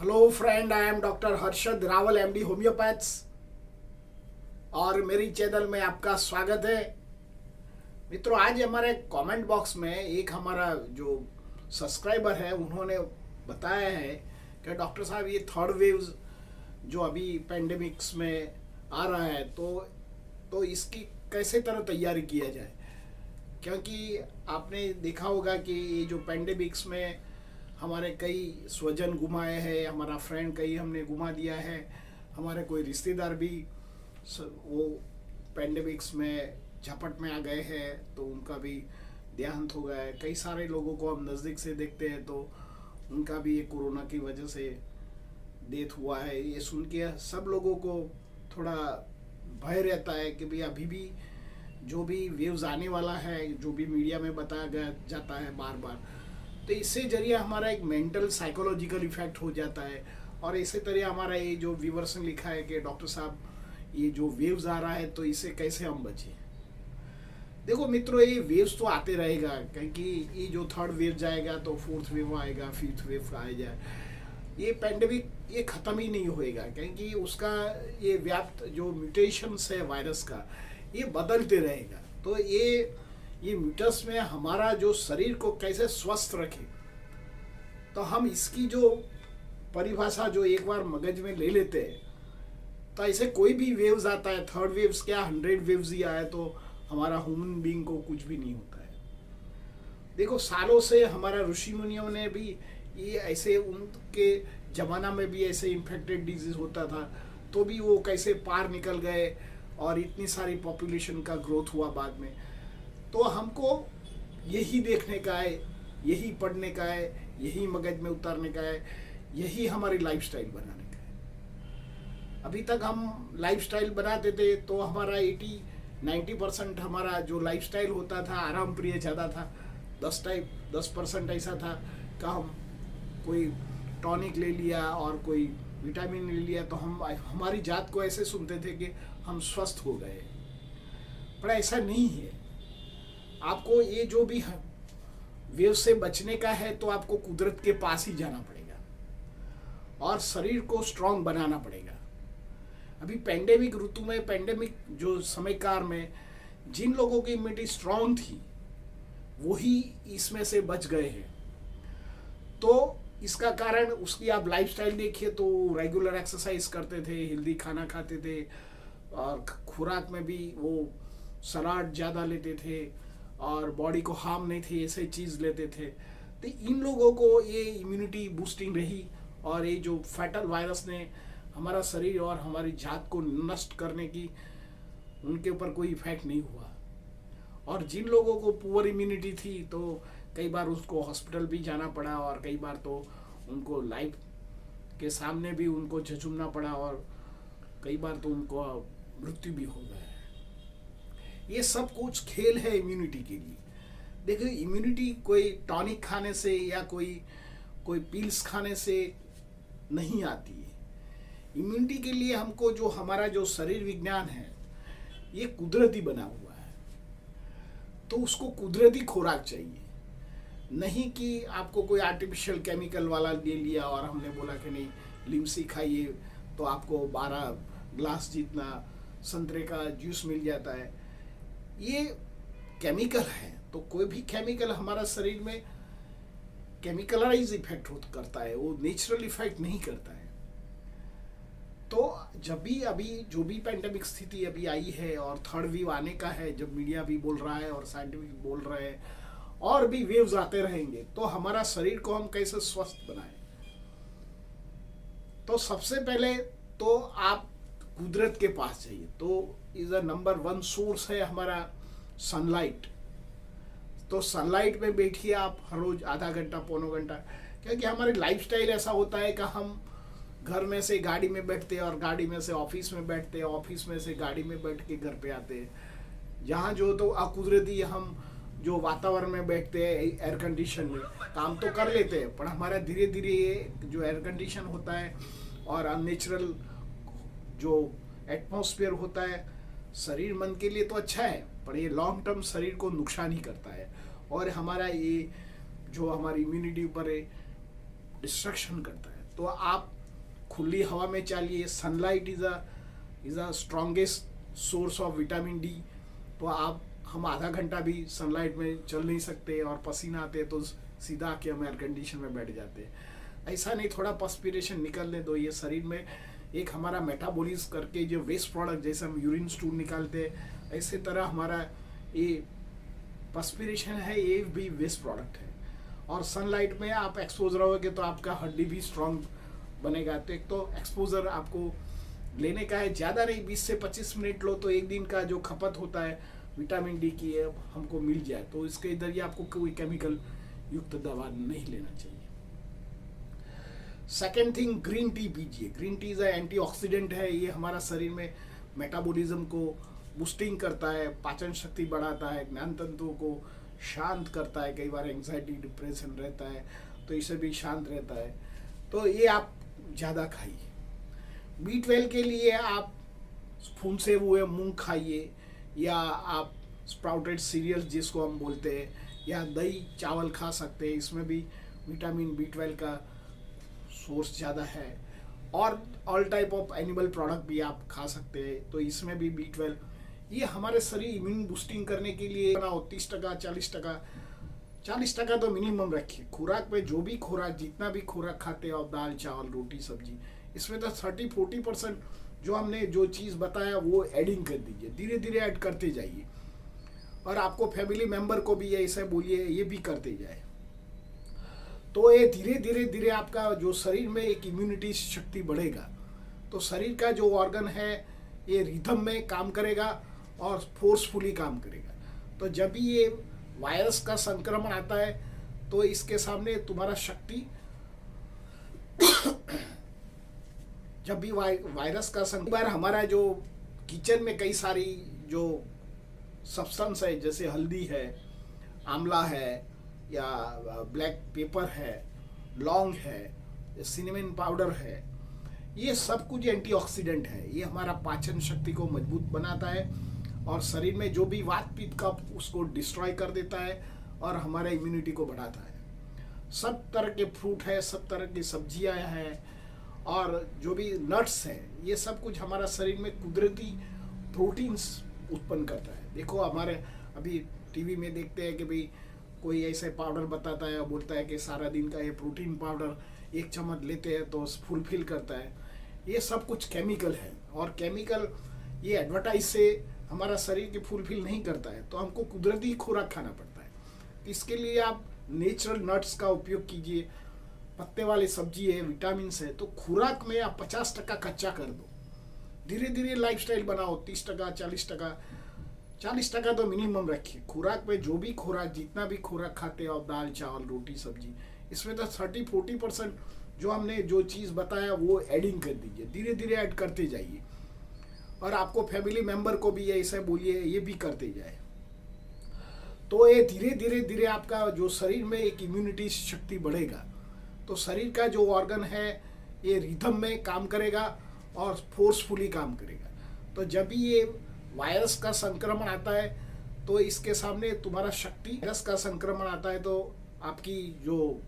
Hello friend, I am doctor Harshad Rawal, MD homeopaths, और मेरी channel में आपका स्वागत है। मित्रों, आज हमारे कमेंट बॉक्स में एक हमारा जो सब्सक्राइबर है उन्होंने बताया है कि डॉक्टर साहब, ये थर्ड वेव्स जो अभी पेंडेमिक्स में आ रहा है तो इसकी कैसे तरह तैयारी किया जाए। क्योंकि आपने देखा होगा कि ये जो पेंडेमिक्स में हमारे कई स्वजन गुमाए हैं, हमारा फ्रेंड कई हमने गुमा दिया है, हमारे कोई रिश्तेदार भी वो पेंडेमिक्स में झपट में आ गए हैं तो उनका भी देहांत हो गया है। कई सारे लोगों को हम नज़दीक से देखते हैं तो उनका भी ये कोरोना की वजह से डेथ हुआ है। ये सुन के सब लोगों को थोड़ा भय रहता है कि भाई अभी भी जो भी वेव्स आने वाला है, जो भी मीडिया में बताया गया जाता है बार बार, तो इससे जरिए हमारा एक मेंटल साइकोलॉजिकल इफेक्ट हो जाता है। और इसी तरह हमारा ये जो व्यूवर्स ने लिखा है कि डॉक्टर साहब, ये जो वेव्स आ रहा है तो इससे कैसे हम बचें। देखो मित्रों, ये वेव्स तो आते रहेगा, क्योंकि ये जो थर्ड वेव जाएगा तो फोर्थ वेव आएगा, फिफ्थ वेव आएगा। ये पेंडेमिक ये ख़त्म ही नहीं होएगा, क्योंकि उसका ये व्याप्त जो म्यूटेशंस है वायरस का, ये बदलते रहेगा। तो ये म्यूटस में हमारा जो शरीर को कैसे स्वस्थ रखे, तो हम इसकी जो परिभाषा जो एक बार मगज में ले लेते हैं, तो ऐसे कोई भी वेव्स आता है, थर्ड वेव्स क्या 100 वेव्स ही आए तो हमारा ह्यूमन बीइंग को कुछ भी नहीं होता है। देखो, सालों से हमारा ऋषि मुनियों ने भी ये ऐसे, उनके ज़माना में भी ऐसे इन्फेक्टेड डिजीज होता था तो भी वो कैसे पार निकल गए और इतनी सारी पॉपुलेशन का ग्रोथ हुआ बाद में। तो हमको यही देखने का है, यही पढ़ने का है, यही मगज में उतारने का है, यही हमारी लाइफस्टाइल बनाने का है। अभी तक हम लाइफस्टाइल बनाते थे तो हमारा 80-90% हमारा जो लाइफस्टाइल होता था आराम प्रिय ज़्यादा था। 10% ऐसा था कि हम कोई टॉनिक ले लिया और कोई विटामिन ले लिया तो हम हमारी जात को ऐसे सुनते थे कि हम स्वस्थ हो गए। पर ऐसा नहीं है। आपको ये जो भी वेव से बचने का है तो आपको कुदरत के पास ही जाना पड़ेगा और शरीर को स्ट्रांग बनाना पड़ेगा। अभी पेंडेमिक ऋतु में, पेंडेमिक जो समयकाल में जिन लोगों की इम्यूनिटी स्ट्रांग थी वही इसमें से बच गए हैं। तो इसका कारण उसकी आप लाइफस्टाइल देखिए तो रेगुलर एक्सरसाइज करते थे, हेल्दी खाना खाते थे और खुराक में भी वो सलाद ज़्यादा लेते थे और बॉडी को हार्म नहीं थी ऐसे चीज़ लेते थे। तो इन लोगों को ये इम्यूनिटी बूस्टिंग रही और ये जो फैटल वायरस ने हमारा शरीर और हमारी जात को नष्ट करने की, उनके ऊपर कोई इफेक्ट नहीं हुआ। और जिन लोगों को पुअर इम्यूनिटी थी तो कई बार उसको हॉस्पिटल भी जाना पड़ा और कई बार तो उनको लाइफ के सामने भी उनको झुंझुमना पड़ा और कई बार तो उनको मृत्यु भी हो गया। ये सब कुछ खेल है इम्यूनिटी के लिए। देखिए, इम्यूनिटी कोई टॉनिक खाने से या कोई पिल्स खाने से नहीं आती है। इम्यूनिटी के लिए हमको जो हमारा जो शरीर विज्ञान है ये कुदरती बना हुआ है, तो उसको कुदरती खुराक चाहिए, नहीं कि आपको कोई आर्टिफिशियल केमिकल वाला ले लिया और हमने बोला कि नहीं लिमसी खाइए तो आपको 12 ग्लास जितना संतरे का जूस मिल जाता है। ये केमिकल है, तो कोई भी केमिकल हमारा शरीर में केमिकलाइज इफेक्ट करता है, वो नेचुरल इफेक्ट नहीं करता है। तो जब भी अभी जो भी पेंडेमिक स्थिति अभी आई है और थर्ड वेव आने का है, जब मीडिया भी बोल रहा है और साइंटिफिक बोल रहे हैं और भी वेव्स आते रहेंगे, तो हमारा शरीर को हम कैसे स्वस्थ बनाएं। तो सबसे पहले तो आप कुदरत के पास जाइए। तो इज अ नंबर 1 सोर्स है हमारा सनलाइट। तो सनलाइट में बैठिए आप हर रोज आधा घंटा पौना घंटा, क्योंकि हमारी लाइफस्टाइल ऐसा होता है कि हम घर में से गाड़ी में बैठते हैं और गाड़ी में से ऑफिस में बैठते हैं, ऑफिस में से गाड़ी में बैठ के घर पे आते हैं। जहाँ जो तो अकुदरती हम जो वातावरण में बैठते हैं एयर कंडीशन में काम तो कर लेते हैं, पर हमारा धीरे धीरे ये जो एयर कंडीशन होता है और अननेचुरल जो एटमॉस्फेयर होता है शरीर मन के लिए तो अच्छा है, पर ये लॉन्ग टर्म शरीर को नुकसान ही करता है और हमारा ये जो हमारी इम्यूनिटी पर डिस्ट्रक्शन करता है। तो आप खुली हवा में चलिए। Sunlight is a strongest source of vitamin D. तो हम आधा घंटा भी सनलाइट में चल नहीं सकते और पसीना आते तो सीधा आके हम एयर कंडीशन में बैठ जाते हैं। ऐसा नहीं, थोड़ा पर्सपिरेशन निकलने दो। ये शरीर में एक हमारा मेटाबॉलिज्म करके जो वेस्ट प्रोडक्ट, जैसे हम यूरिन स्टूल निकालते हैं, ऐसे तरह हमारा ये पर्सपिरेशन है, ये भी वेस्ट प्रोडक्ट है। और सनलाइट में आप एक्सपोज रहोगे तो आपका हड्डी भी स्ट्रांग बनेगा। तो एक तो एक्सपोजर आपको लेने का है, ज़्यादा नहीं, 20 से 25 मिनट लो तो एक दिन का जो खपत होता है विटामिन डी की हमको मिल जाए। तो इसके जरिए आपको कोई केमिकल युक्त दवा नहीं लेना चाहिए। सेकेंड थिंग, ग्रीन टी पीजिए। ग्रीन टी इज एंटीऑक्सीडेंट है। ये हमारा शरीर में मेटाबॉलिज्म को बूस्टिंग करता है, पाचन शक्ति बढ़ाता है, ज्ञान तंतुओं को शांत करता है। कई बार एंग्जाइटी डिप्रेशन रहता है तो इसे भी शांत रहता है। तो ये आप ज़्यादा खाइए। B12 के लिए आप फुनसे हुए मूंग खाइए, या आप स्प्राउटेड सीरियल्स जिसको हम बोलते हैं, या दही चावल खा सकते हैं। इसमें भी विटामिन B12 का सोर्स ज़्यादा है। और all type of animal product भी आप खा सकते हैं, तो इसमें भी B12 ये हमारे शरीर इम्यून बूस्टिंग करने के लिए बनाओ। 30%, 40% तो मिनिमम रखिए। खुराक में जो भी खुराक, जितना भी खुराक खाते हो, दाल चावल रोटी सब्जी, इसमें तो 30-40% जो हमने जो चीज़ बताया वो एडिंग कर दीजिए। धीरे धीरे ऐड करते जाइए। और आपको फैमिली मेंबर को भी ऐसे बोलिए, ये भी करते जाए। तो ये धीरे धीरे आपका जो शरीर में एक इम्यूनिटी शक्ति बढ़ेगा। तो शरीर का जो ऑर्गन है ये रिदम में काम करेगा और फोर्सफुली काम करेगा। तो जब भी ये वायरस का संक्रमण आता है तो इसके सामने तुम्हारा शक्ति जब भी वायरस का संक्रमण, हमारा जो किचन में कई सारी जो सब्सटेंस है, जैसे हल्दी है, आंवला है, या ब्लैक पेपर है, लौंग है, सिनेमन पाउडर है, ये सब कुछ एंटीऑक्सीडेंट है। ये हमारा पाचन शक्ति को मजबूत बनाता है और शरीर में जो भी वात पित्त का उसको डिस्ट्रॉय कर देता है और हमारा इम्यूनिटी को बढ़ाता है। सब तरह के फ्रूट है, सब तरह की सब्जियां हैं, और जो भी नट्स है, ये सब कुछ हमारा शरीर में कुदरती प्रोटीन्स उत्पन्न करता है। देखो हमारे अभी टीवी में देखते हैं कि भाई कोई ऐसे पाउडर बताता है, बोलता है कि सारा दिन का ये प्रोटीन पाउडर 1 चम्मच लेते हैं तो फुलफिल करता है। ये सब कुछ केमिकल है, और केमिकल ये एडवर्टाइज से हमारा शरीर के फुलफिल नहीं करता है। तो हमको कुदरती खुराक खाना पड़ता है। इसके लिए आप नेचुरल नट्स का उपयोग कीजिए। पत्ते वाली सब्जी है, विटामिन है, तो खुराक में आप 50% कच्चा कर दो। धीरे धीरे लाइफस्टाइल बनाओ। 30%, 40% तो मिनिमम रखिए। खुराक में जो भी खुराक, जितना भी खुराक खाते हो, दाल चावल रोटी सब्जी, इसमें तो 30-40% जो हमने जो चीज़ बताया वो एडिंग कर दीजिए। धीरे धीरे ऐड करते जाइए। और आपको फैमिली मेंबर को भी ऐसे बोलिए, ये भी करते जाए। तो ये धीरे धीरे आपका जो शरीर में एक इम्यूनिटी शक्ति बढ़ेगा। तो शरीर का जो ऑर्गन है ये रिदम में काम करेगा और फोर्सफुली काम करेगा। तो जब भी ये वायरस का संक्रमण आता है तो इसके सामने तुम्हारा शक्ति, वायरस का संक्रमण आता है तो आपकी जो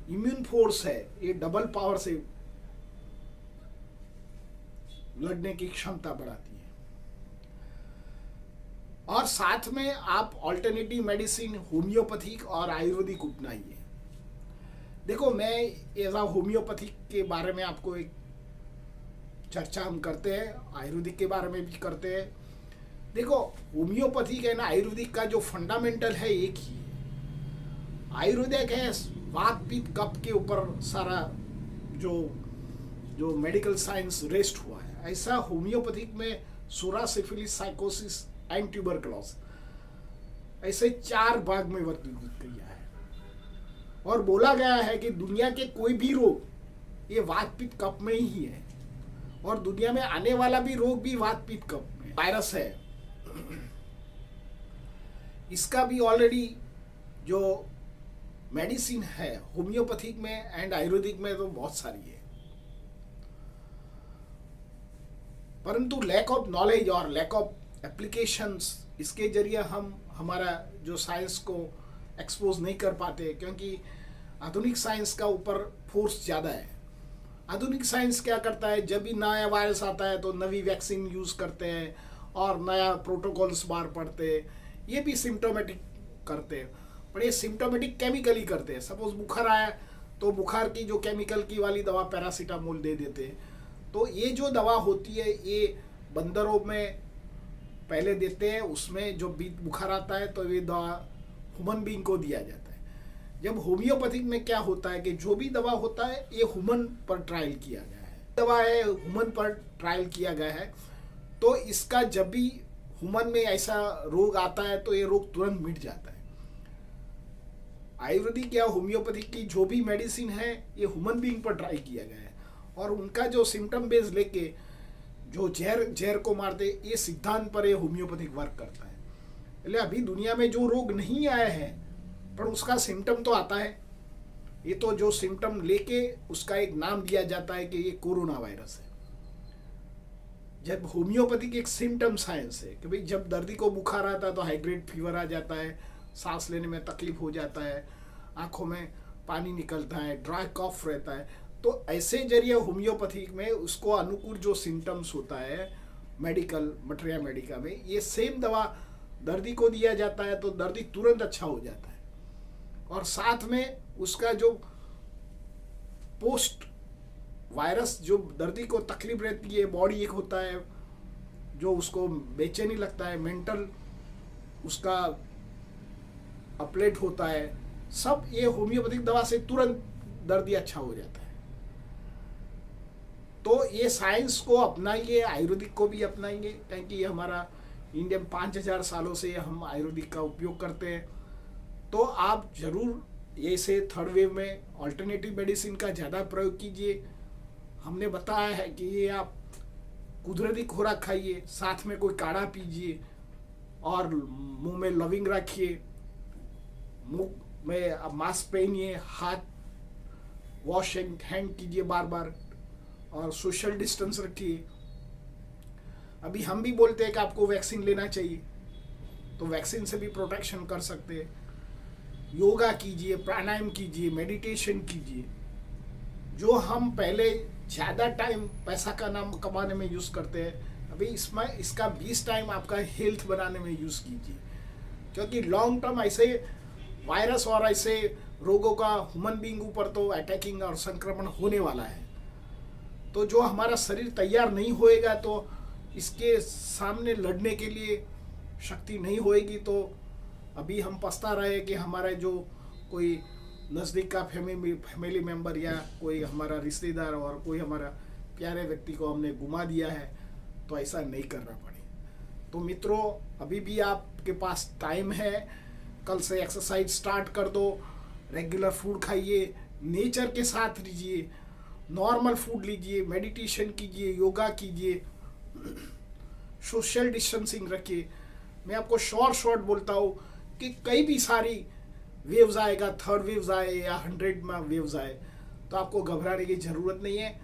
इम्यून फोर्स है ये डबल पावर से लड़ने की क्षमता बढ़ाती है। और साथ में आप ऑल्टरनेटिव मेडिसिन, होम्योपैथिक और आयुर्वेदिक अपनाइए। देखो, मैं एज होम्योपैथिक के बारे में आपको एक चर्चा हम करते हैं, आयुर्वेदिक के बारे में भी करते हैं। देखो, होम्योपैथिक है ना, आयुर्वेदिक का जो फंडामेंटल है एक ही है। आयुर्वेदिक है वात पित्त कफ के ऊपर सारा जो मेडिकल साइंस रेस्ट हुआ है। ऐसा होम्योपैथिक में सूरा, सिफिलिस, साइकोसिस एंड ट्यूबरकुलोसिस ऐसे 4 भाग में वर्गीकृत किया है। और बोला गया है कि दुनिया के कोई भी रोग ये वात पित्त कफ में ही है, और दुनिया में आने वाला भी रोग भी वात पित्त कफ में। वायरस है, इसका भी ऑलरेडी जो मेडिसिन है होम्योपैथिक में एंड आयुर्वेदिक में तो बहुत सारी है। परंतु लैक ऑफ नॉलेज और लैक ऑफ एप्लीकेशंस, इसके जरिए हम हमारा जो साइंस को एक्सपोज नहीं कर पाते, क्योंकि आधुनिक साइंस का ऊपर फोर्स ज़्यादा है। आधुनिक साइंस क्या करता है, जब भी नया वायरस आता है तो नवी वैक्सीन यूज़ करते हैं और नया प्रोटोकॉल्स बाहर पड़ते हैं। ये भी सिम्टोमेटिक करते हैं, पर ये सिम्टोमेटिक केमिकली करते हैं। सपोज बुखार आया तो बुखार की जो केमिकल की वाली दवा पैरासीटामोल दे देते हैं। तो ये जो दवा होती है ये बंदरों में पहले देते हैं, उसमें जो बुखार आता है तो ये दवा ह्यूमन बीइंग को दिया जाता है। जब होम्योपैथिक में क्या होता है कि जो भी दवा होता है ये ह्यूमन पर ट्रायल किया गया है, दवा है ह्यूमन पर ट्रायल किया गया है, तो इसका जब भी ह्यूमन में ऐसा रोग आता है तो ये रोग तुरंत मिट जाता है। आयुर्वेदिक या होम्योपैथिक की जो भी मेडिसिन है ये ह्यूमन बीइंग पर ट्राई किया गया है, और उनका जो सिम्टम बेस लेके जो जहर को मारते ये सिद्धांत पर ये होम्योपैथिक वर्क करता है। इसलिए अभी दुनिया में जो रोग नहीं आए हैं पर उसका सिम्टम तो आता है, ये तो जो सिम्टम लेके उसका एक नाम दिया जाता है कि ये कोरोना वायरस है। जब होम्योपैथिक एक सिम्टम साइंस है कि भाई जब दर्दी को बुखार आता है तो हाई ग्रेड फीवर आ जाता है, सांस लेने में तकलीफ हो जाता है, आंखों में पानी निकलता है, ड्राई कॉफ रहता है, तो ऐसे जरिए होम्योपैथिक में उसको अनुकूल जो सिम्टम्स होता है मेडिकल मटेरिया मेडिका में ये सेम दवा दर्दी को दिया जाता है तो दर्दी तुरंत अच्छा हो जाता है। और साथ में उसका जो पोस्ट वायरस जो दर्दी को तकलीफ रहती है, बॉडी एक होता है जो उसको बेचैनी लगता है, मेंटल उसका अपलेट होता है, सब ये होम्योपैथिक दवा से तुरंत दर्दी अच्छा हो जाता है। तो ये साइंस को अपनाइए, आयुर्वेदिक को भी अपनाएंगे, क्योंकि ये हमारा इंडिया में 5000 सालों से हम आयुर्वेदिक का उपयोग करते हैं। तो आप जरूर ये से थर्ड वेव में ऑल्टरनेटिव मेडिसिन का ज़्यादा प्रयोग कीजिए। हमने बताया है कि ये आप कुदरती खुराक खाइए, साथ में कोई काढ़ा पीजिए और मुंह में लविंग रखिए, मुंह में आप मास्क पहनिए, हाथ वॉश हैंड कीजिए बार बार और सोशल डिस्टेंस रखिए। अभी हम भी बोलते हैं कि आपको वैक्सीन लेना चाहिए, तो वैक्सीन से भी प्रोटेक्शन कर सकते हैं। योगा कीजिए, प्राणायाम कीजिए, मेडिटेशन कीजिए। जो हम पहले ज़्यादा टाइम पैसा का नाम कमाने में यूज़ करते हैं, अभी इसमें इसका 20 टाइम आपका हेल्थ बनाने में यूज़ कीजिए, क्योंकि लॉन्ग टर्म ऐसे वायरस और ऐसे रोगों का ह्यूमन बीइंग ऊपर तो अटैकिंग और संक्रमण होने वाला है। तो जो हमारा शरीर तैयार नहीं होएगा तो इसके सामने लड़ने के लिए शक्ति नहीं होएगी। तो अभी हम पछता रहे कि हमारे जो कोई नज़दीक का फैमिली मेम्बर या कोई हमारा रिश्तेदार और कोई हमारा प्यारे व्यक्ति को हमने गुमा दिया है, तो ऐसा नहीं करना पड़े। तो मित्रों, अभी भी आपके पास टाइम है, कल से एक्सरसाइज स्टार्ट कर दो, रेगुलर फूड खाइए, नेचर के साथ रहिए, नॉर्मल फूड लीजिए, मेडिटेशन कीजिए, योगा कीजिए, सोशल डिस्टेंसिंग रखिए। मैं आपको शॉर्ट बोलता हूँ कि कई भी सारी वेव्स आएगा, थर्ड वेव्स आए या 100 में वेव्स आए, तो आपको घबराने की ज़रूरत नहीं है।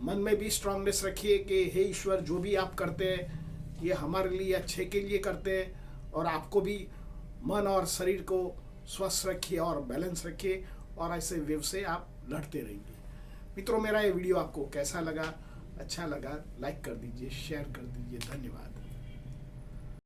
मन में भी स्ट्रांगनेस रखिए कि हे ईश्वर, जो भी आप करते हैं ये हमारे लिए अच्छे के लिए करते हैं, और आपको भी मन और शरीर को स्वस्थ रखिए और बैलेंस रखिए, और ऐसे वेव से आप लड़ते रहेंगे। मित्रों, मेरा ये वीडियो आपको कैसा लगा? अच्छा लगा लाइक कर दीजिए, शेयर कर दीजिए। धन्यवाद।